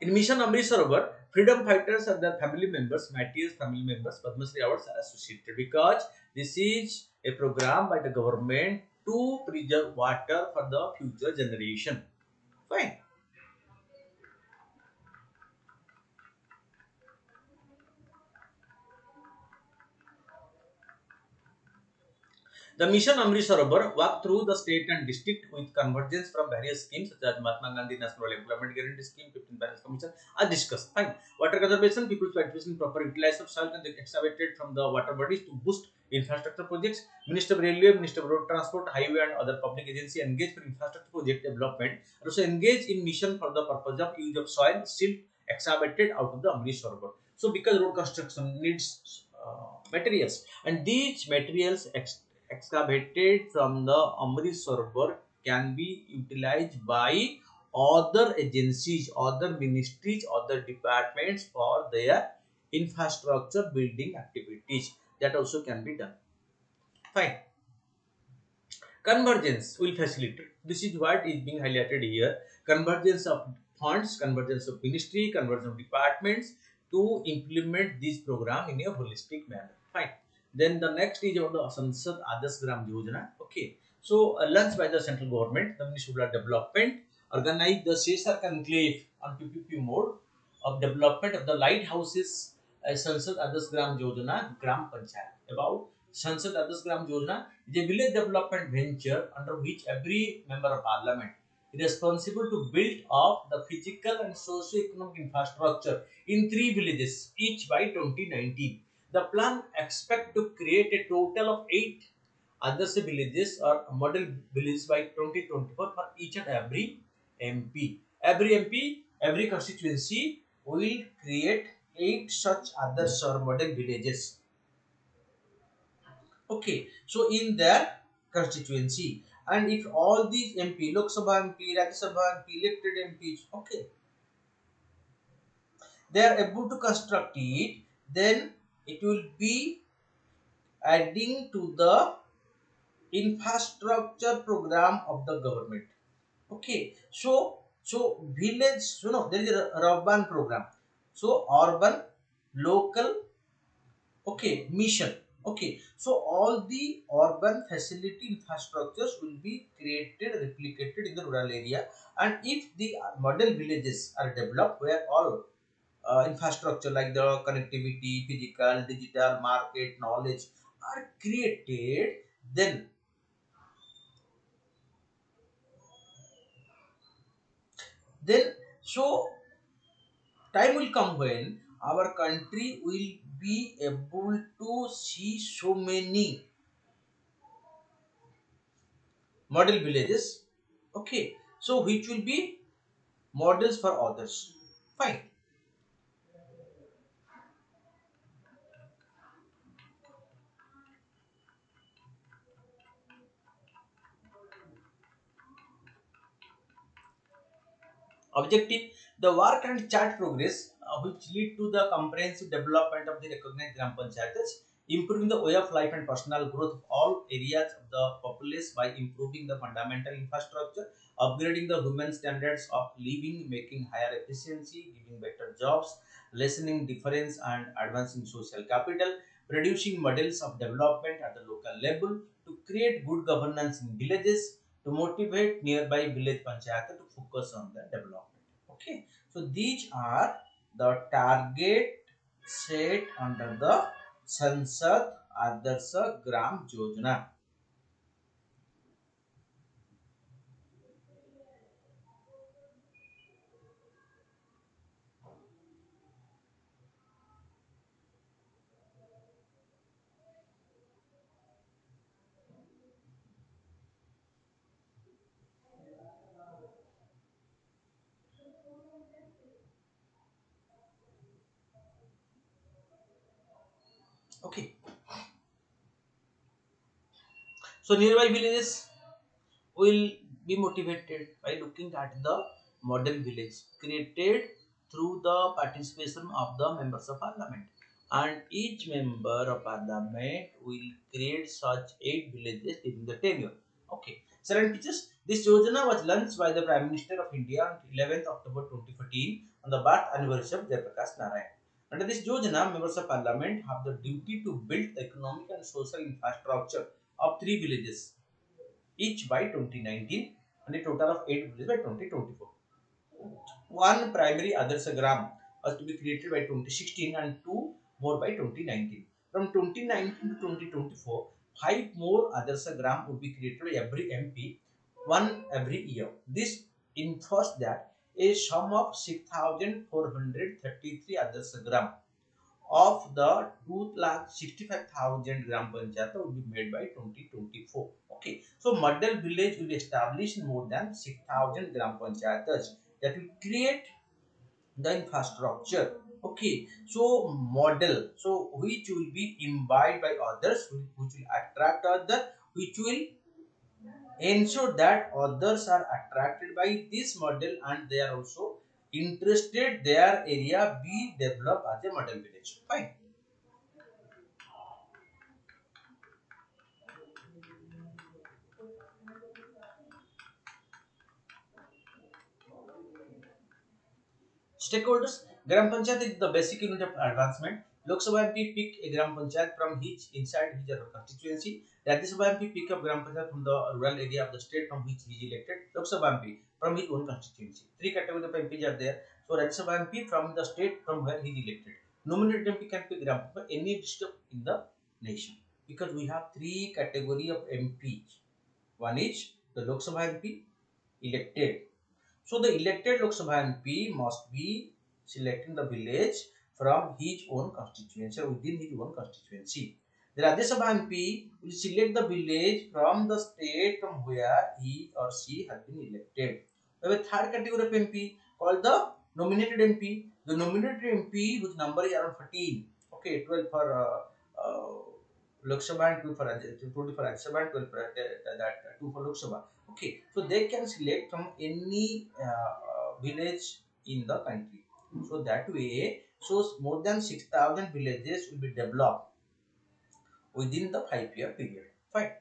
In Mission Amrit Sarovar, freedom fighters and their family members, martyrs, family members, Padma Shri awards are associated because this is a program by the government to preserve water for the future generation. Fine. The Mission Amrit Sarovar walked through the state and district with convergence from various schemes such as Mahatma Gandhi National Employment Guarantee Scheme, 15 Finance Commission are discussed. Fine. Water conservation, people's participation, proper utilization of soil and excavated from the water bodies to boost infrastructure projects. Minister of Railway, Minister of Road Transport, Highway and other public agency engage for infrastructure project development. Also engage in mission for the purpose of use of soil silt excavated out of the Amrit Sarovar. So because road construction needs materials and these materials excavated from the Amrit Sarovar can be utilized by other agencies, other ministries, other departments for their infrastructure building activities. That also can be done. Fine. Convergence will facilitate. This is what is being highlighted here. Convergence of funds, convergence of ministry, convergence of departments to implement this program in a holistic manner. Fine. Then the next is about the Sansad Adarsh Gram Yojana. Okay. So, launched by the central government, the Ministry of Rural Development organized the CSR conclave on PPP mode of development of the lighthouses Sansad Adarsh Gram Yojana, Gram Panchayat. About Sansad Adarsh Gram Yojana is a village development venture under which every member of parliament is responsible to build up the physical and socio-economic infrastructure in 3 villages, each by 2019. The plan expects to create a total of 8 other villages or model villages by 2024 for each and every MP. Every MP, every constituency will create 8 such other model villages. Okay, so in their constituency, And if all these MP, Lok Sabha MP, Rajya Sabha MP, elected MPs, okay, they are able to construct it, then it will be adding to the infrastructure program of the government. Okay, so village, there is a urban program. So urban, local, okay, mission. Okay, so all the urban facility infrastructures will be created, replicated in the rural area, and if the model villages are developed where all infrastructure like the connectivity, physical, digital, market, knowledge are created, then then so time will come when our country will be able to see so many model villages, okay, so which will be models for others. Fine. Objective: the work and chart progress which lead to the comprehensive development of the recognized Gram Panchayats, improving the way of life and personal growth of all areas of the populace by improving the fundamental infrastructure, upgrading the human standards of living, making higher efficiency, giving better jobs, lessening difference and advancing social capital, producing models of development at the local level, to create good governance in villages, to motivate nearby village panchayat to focus on the development. Okay, so these are the target set under the Sansad Adarsa Gram Yojana. Okay, so nearby villages will be motivated by looking at the model village created through the participation of the members of parliament, and each member of parliament will create such 8 villages during the tenure. Okay, certain pictures. This yojana was launched by the Prime Minister of India on 11th October 2014 on the birth anniversary of Jayaprakash Narayan. Under this yojana, members of parliament have the duty to build the economic and social infrastructure of 3 villages each by 2019, and a total of 8 villages by 2024. One primary Adarsagram was to be created by 2016 and two more by 2019. From 2019 to 2024, 5 more Adarsagram would be created by every MP, one every year. This infers that a sum of 6,433 Adarsagram of the 2,65,000 gram panchayat will be made by 2024. Okay, so model village will be established in more than 6,000 gram panchayatas that will create the infrastructure. Okay, so model, so which will be imbibed by others, which will attract others, which will ensure that others are attracted by this model and they are also interested their area be developed as a model village. Fine. Stakeholders: Gram Panchayat is the basic unit of advancement. Lok Sabha MP pick a Gram Panchayat from his inside his or her constituency. Rajya Sabha MP pick up Gram Panchayat from the rural area of the state from which he is elected. Lok Sabha MP from his own constituency. Three categories of MPs are there. So Rajya Sabha MP from the state from where he is elected. Nominated MP can pick Gram Panchayat any district in the nation, because we have three category of MPs. One is the Lok Sabha MP elected. So the elected Lok Sabha MP must be selecting the village from his own constituency or within his own constituency. The Rajya Sabha MP will select the village from the state from where he or she has been elected. We have a third category of MP called the nominated MP. The nominated MP, whose number is around 14, okay, 12 for Lok Sabha and 2 for 2 for Rajya Sabha and 12 for that 2 for Lok Sabha. Okay, so they can select from any village in the country. So that way, so more than 6,000 villages will be developed within the 5-year period. Fine.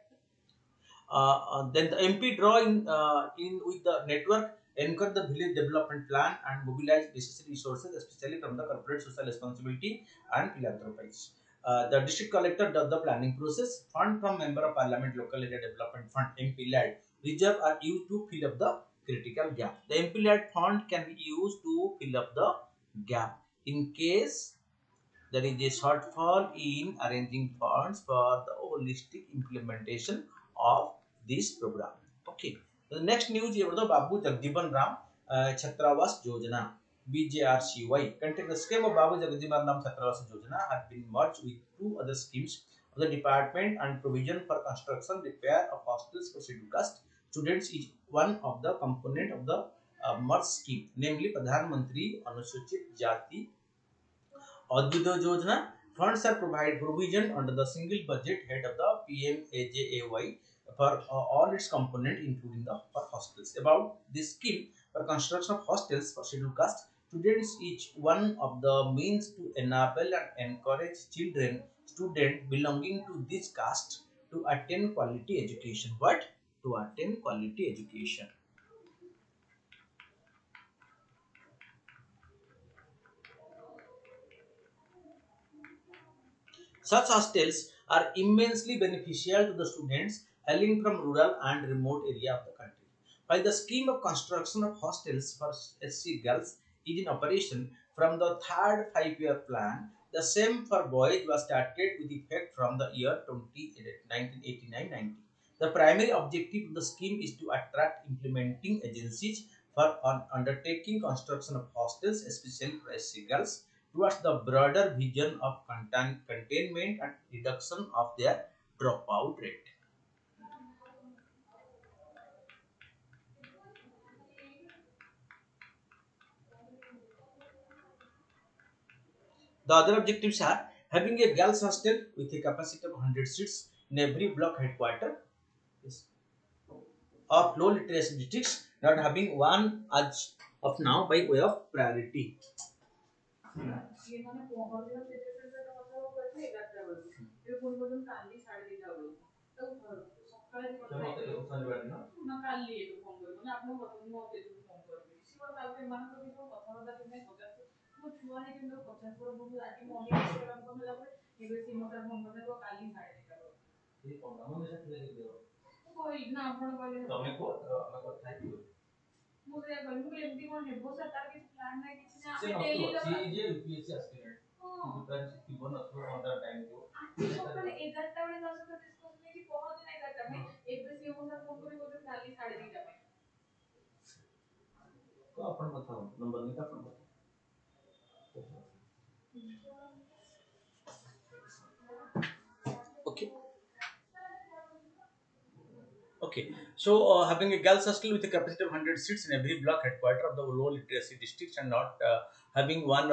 Then the MP draw in with the network, anchor the village development plan and mobilize necessary resources, especially from the corporate social responsibility and philanthropies. The district collector does the planning process. Fund from member of parliament, local area development fund (MP-led) reserve are used to fill up the critical gap. The MP-led fund can be used to fill up the gap in case there is a shortfall in arranging funds for the holistic implementation of this program. Okay. The next news is about the Babu Jagjivan Ram Chhatravas Yojana BJRCY. Contain the scheme of Babu Jagjivan Ram Chhatravas Yojana has been merged with two other schemes of the department and provision for construction repair of hostels for scheduled caste students is one of the component of the merged scheme, namely Pradhan Mantri Anusuchit Jati Adhyuday Yojana. Funds are provision under the single budget head of the PMAJAY for all its components, including the for hostels. About this scheme for construction of hostels for scheduled caste students, each one of the means to enable and encourage students belonging to this caste to attend quality education. What? To attend quality education. Such hostels are immensely beneficial to the students hailing from rural and remote areas of the country. While the scheme of construction of hostels for SC girls is in operation from the third 5-year plan, the same for boys was started with effect from the year 1989-90. The primary objective of the scheme is to attract implementing agencies for undertaking construction of hostels, especially for SC girls, towards the broader vision of containment and reduction of their dropout rate. The other objectives are having a girls hostel with a capacity of 100 seats in every block headquarter of low literacy districts, not having one as of now by way of priority. Okay. Okay, so having a girls hostel with a capacity of 100 seats in every block headquarter of the low literacy districts and not having one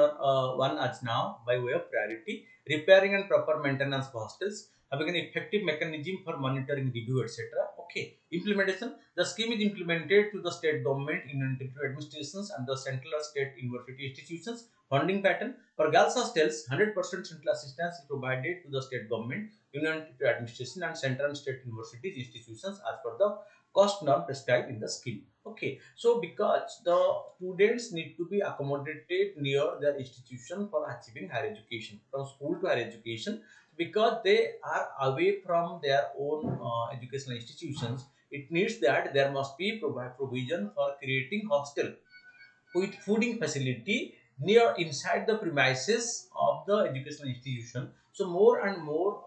as now by way of priority, repairing and proper maintenance of hostels, having an effective mechanism for monitoring review, etc. Okay, implementation. The scheme is implemented to the state government, union territory administrations and the central or state university institutions. Funding pattern for girls hostels, 100% central assistance is provided to the state government, union territory administration and central and state universities institutions as per the cost norm prescribed in the scheme. Okay, so because the students need to be accommodated near their institution for achieving higher education, from school to higher education, because they are away from their own educational institutions, it needs that there must be provision for creating hostel with fooding facility near inside the premises of the educational institution. So more and more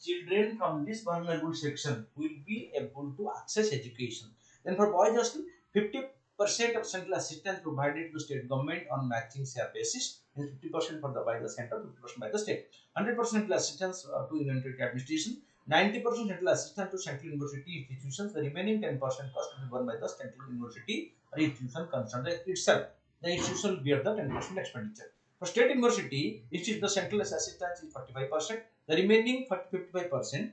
children from this vulnerable section will be able to access education. Then for boys hostel, 50% of central assistance provided to state government on matching share basis, and 50% for the by the center, 50% by the state. 100% assistance to union territory administration, 90% central assistance to central university institutions. The remaining 10% cost to be borne by the central university or institution concerned itself. The institution will bear the 10% expenditure. For state university, the central assistance is 45%. The remaining 55%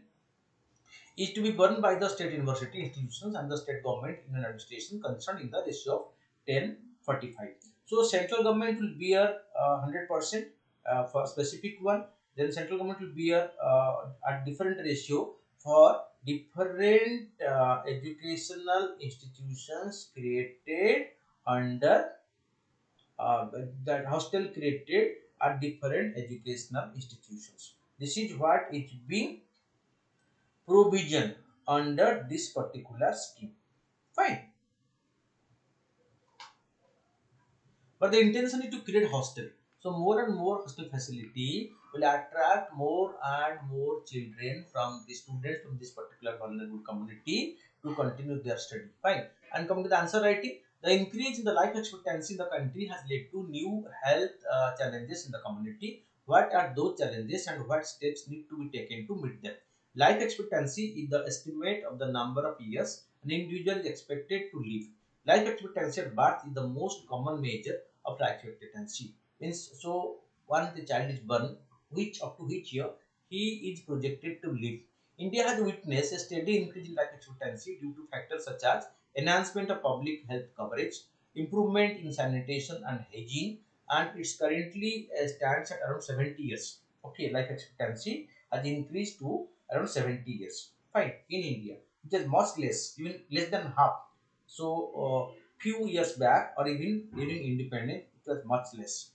is to be borne by the state university institutions and the state government in an administration concerned in the ratio of 10:45. So central government will bear 100% for specific one. Then central government will bear a different ratio for different educational institutions created under that hostel created at different educational institutions. This is what is being provision under this particular scheme. Fine. But the intention is to create hostel. So more and more hostel facility will attract more and more children from the students from this particular vulnerable community to continue their study. Fine. And coming to the answer writing, the increase in the life expectancy in the country has led to new health challenges in the community. What are those challenges and what steps need to be taken to meet them? Life expectancy is the estimate of the number of years an individual is expected to live. Life expectancy at birth is the most common measure of life expectancy. Means so once the child is born, which up to which year he is projected to live. India has witnessed a steady increase in life expectancy due to factors such as enhancement of public health coverage, improvement in sanitation and hygiene, and it's currently stands at around 70 years. Okay, life expectancy has increased to around 70 years. Fine, in India, it is much less, even less than half. So, few years back or even during independence, it was much less.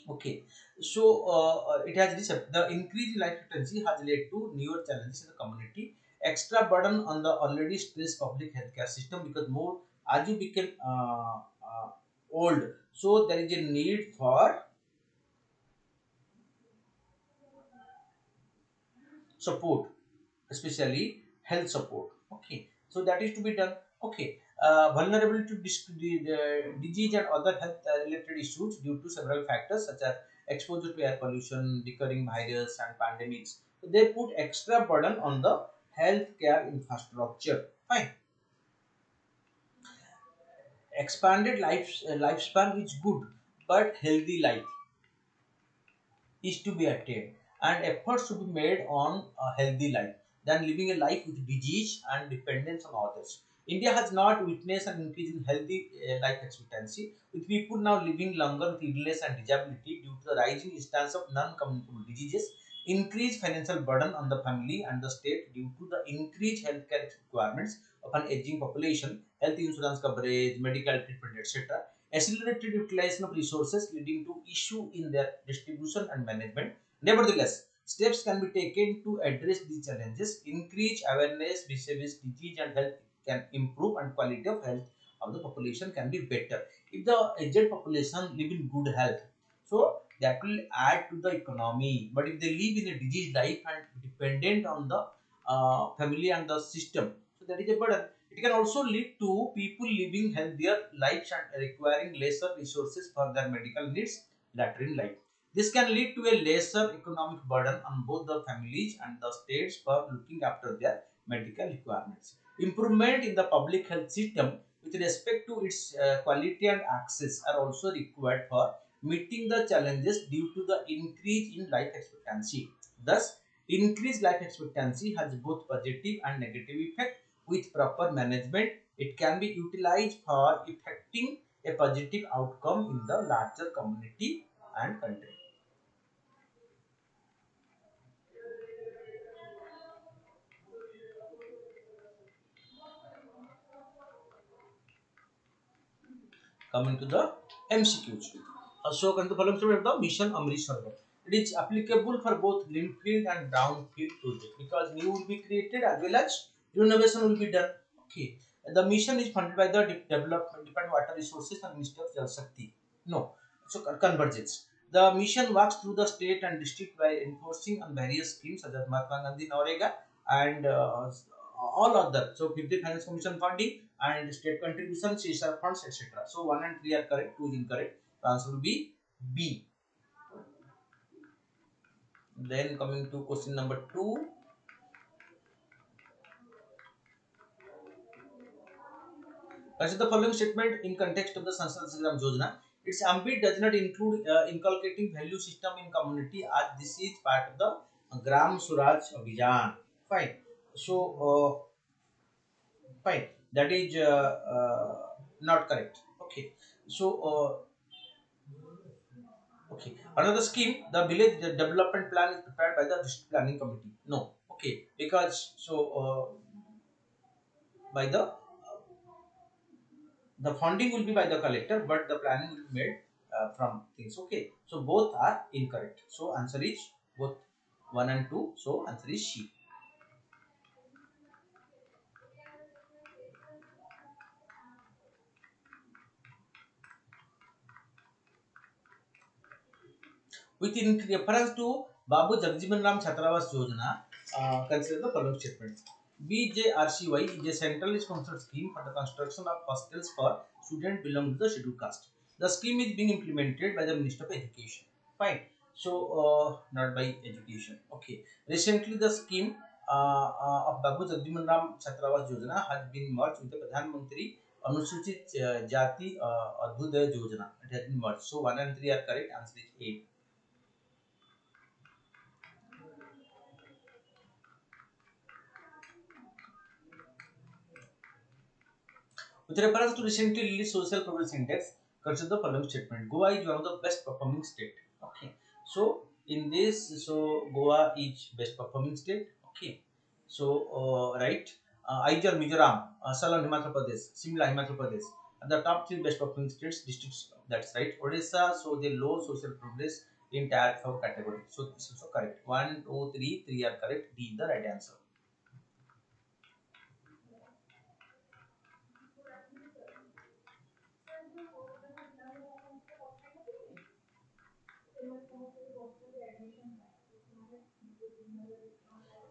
Okay, so it has this the increase in life expectancy has led to newer challenges in the community. Extra burden on the already stressed public healthcare system because more as you become old, so there is a need for support, especially health support. Okay, so that is to be done. Okay, vulnerability to disease and other health related issues due to several factors such as exposure to air pollution, recurring virus, and pandemics. So they put extra burden on the healthcare infrastructure. Fine, expanded lifespan is good, but healthy life is to be attained and efforts to be made on a healthy life than living a life with disease and dependence on others. India has not witnessed an increase in healthy life expectancy, with people now living longer with illness and disability due to the rising instance of non-communicable diseases, increased financial burden on the family and the state due to the increased healthcare requirements of an aging population, health insurance coverage, medical treatment, etc. Accelerated utilization of resources leading to issue in their distribution and management. Nevertheless, steps can be taken to address these challenges. Increase awareness vis-a-vis disease and health can improve and quality of health of the population can be better. If the aged population live in good health, so that will add to the economy. But if they live in a diseased life and dependent on the family and the system, so that is a burden. It can also lead to people living healthier lives and requiring lesser resources for their medical needs later in life. This can lead to a lesser economic burden on both the families and the states for looking after their medical requirements. Improvement in the public health system with respect to its quality and access are also required for meeting the challenges due to the increase in life expectancy. Thus, increased life expectancy has both positive and negative effect. With proper management, it can be utilized for effecting a positive outcome in the larger community and country. Coming to the MCQs. So, coming to the following statement of the Mission Amritsar. It is applicable for both greenfield and brownfield project because new will be created as well as renovation will be done. Okay. The mission is funded by the Development Department Water Resources and Ministry of Jal Shakti. No, so convergence. The mission works through the state and district by enforcing on various schemes such as Mahatma Gandhi Narega and all other. So 50 Finance Commission funding and state contribution, CSR funds, etc. So 1 and 3 are correct, 2 is incorrect. The answer will be B. Then coming to question number 2. Consider the following statement in context of the Sansad Sigram Yojana. Its ambit does not include inculcating value system in community, as this is part of the Gram Suraj Abhijan. Fine. So, fine. That is not correct. Okay. So, okay. Another scheme, the village development plan is prepared by the district planning committee. No. Okay. Because so by the funding will be by the collector, but the planning will be made from things. Okay. So both are incorrect. So answer is both 1 and 2. So answer is C. With in reference to Babu Jagjivan Ram Chhatrawas Yojana, consider the following statement. BJRCY is a centrally sponsored scheme for the construction of hostels for students belonging to the scheduled caste. The scheme is being implemented by the Minister of Education. Fine. So, not by education. Okay. Recently, the scheme of Babu Jagjivan Ram Chhatrawas Yojana has been merged with the Pradhan Mantri Anusuchit Jati Adhyudaya Yojana. It has been merged. So, 1 and 3 are correct. Answer is A. With reference to recently released social progress index, consider the following statement. Goa is one of the best performing state. Okay. So in this, so Goa is best performing state. Okay. So right. Aijar Mizoram, Salon Himachal Pradesh, Simla Himachal Pradesh. The top three best performing states, districts. That's right. Odisha, so the low social progress in tier 4 category. So this is also correct. 1, 2, 3, 3 are correct. D is the right answer.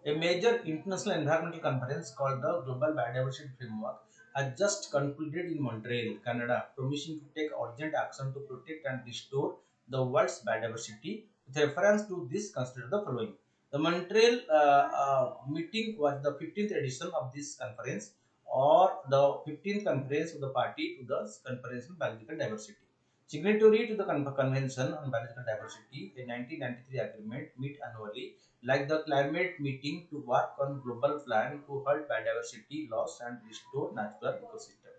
A major international environmental conference called the Global Biodiversity Framework has just concluded in Montreal, Canada, promising to take urgent action to protect and restore the world's biodiversity. With reference to this, consider the following. The Montreal meeting was the 15th edition of this conference, or the 15th conference of the party to the Conference on Biological Diversity. Signatory to the Convention on Biological Diversity, a 1993 agreement meet annually like the climate meeting to work on global plan to halt biodiversity loss and restore natural ecosystem.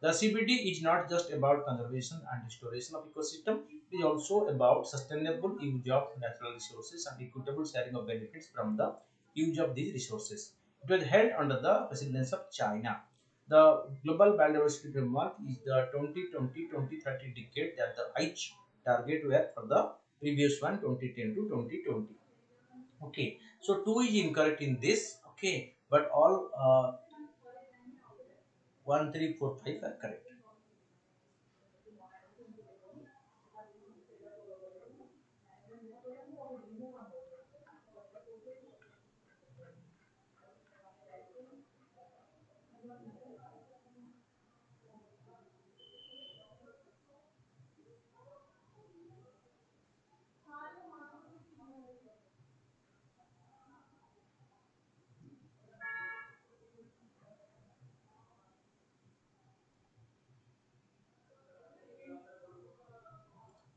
The CBD is not just about conservation and restoration of ecosystem, it is also about sustainable use of natural resources and equitable sharing of benefits from the use of these resources. It was held under the presidency of China. The Global Biodiversity Framework is the 2020-2030 decade that the H target were for the previous one 2010 to 2020. Okay, so 2 is incorrect in this. Okay, but all 1, 3, 4, 5 are correct.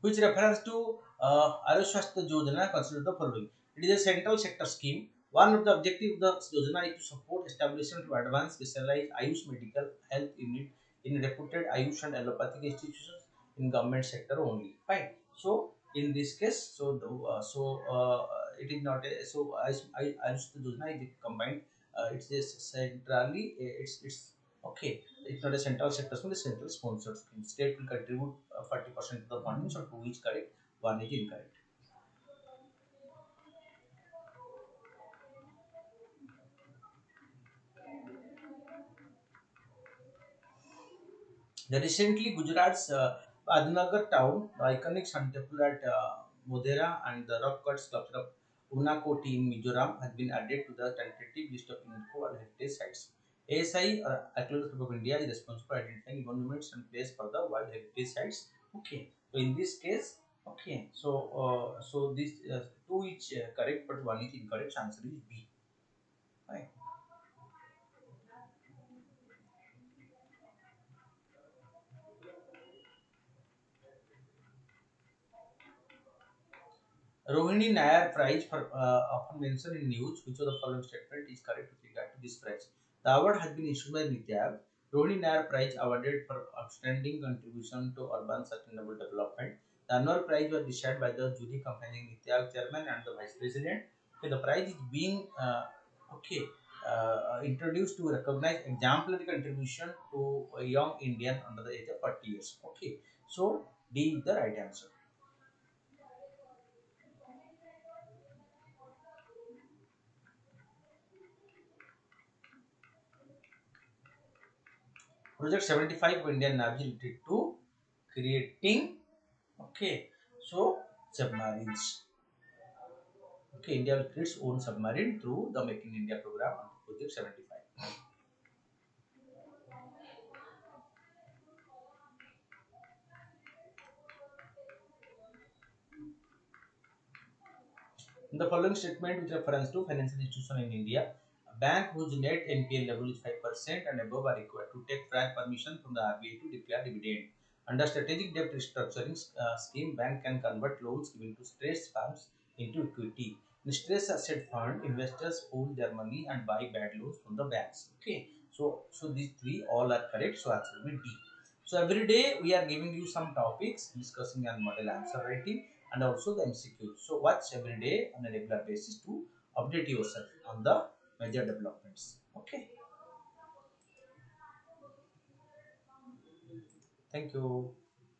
Which refers to Ayushwasth Yojana, consider the following. It is a central sector scheme. One of the objectives of the Yojana is to support establishment of advanced specialized Ayush medical health unit in reputed Ayush and allopathic institutions in government sector only. Fine. So in this case, it is not a Ayush Yojana is combined. It's a centrally it's okay. It's not a central sector, but a central sponsored scheme. State will contribute 40% of the funding, so 2 is correct, 1 is incorrect. The recently Gujarat's Adnagar town, the iconic Sun Temple at Modhera and the rock cut sculpture of Unakoti in Mizoram has been added to the tentative list of UNESCO World Heritage Sites. ASI, Archaeological Group of India, is responsible for identifying monuments and places for the World Heritage Sites. Okay, so in this case, okay, so this 2 is correct, but 1 is incorrect. Answer is B. Right. Rohini Nair prize for often mentioned in news. Which of the following statement is correct with regard to this prize? The award has been issued by NITI. Rohini Nair prize awarded for outstanding contribution to urban sustainable development. The annual prize was decided by the jury combining NITI chairman and the vice president. Okay, the prize is being okay introduced to recognize exemplary contribution to a young Indian under the age of 40 years. Okay, so D is the right answer. Project 75 Indian Navy related to creating, okay, so submarines. Okay, India will create its own submarine through the Make in India program on Project 75. In the following statement with reference to financial institution in India, a bank whose net NPL level is 5% and above are required to take prior permission from the RBI to declare dividend. Under strategic debt restructuring scheme, bank can convert loans given to stressed firms into equity. In stress asset fund, investors pool their money and buy bad loans from the banks. Okay, so these three all are correct. So answer will be D. So every day we are giving you some topics discussing on model answer writing and also the MCQ. So watch every day on a regular basis to update yourself on the major developments. Okay, thank you.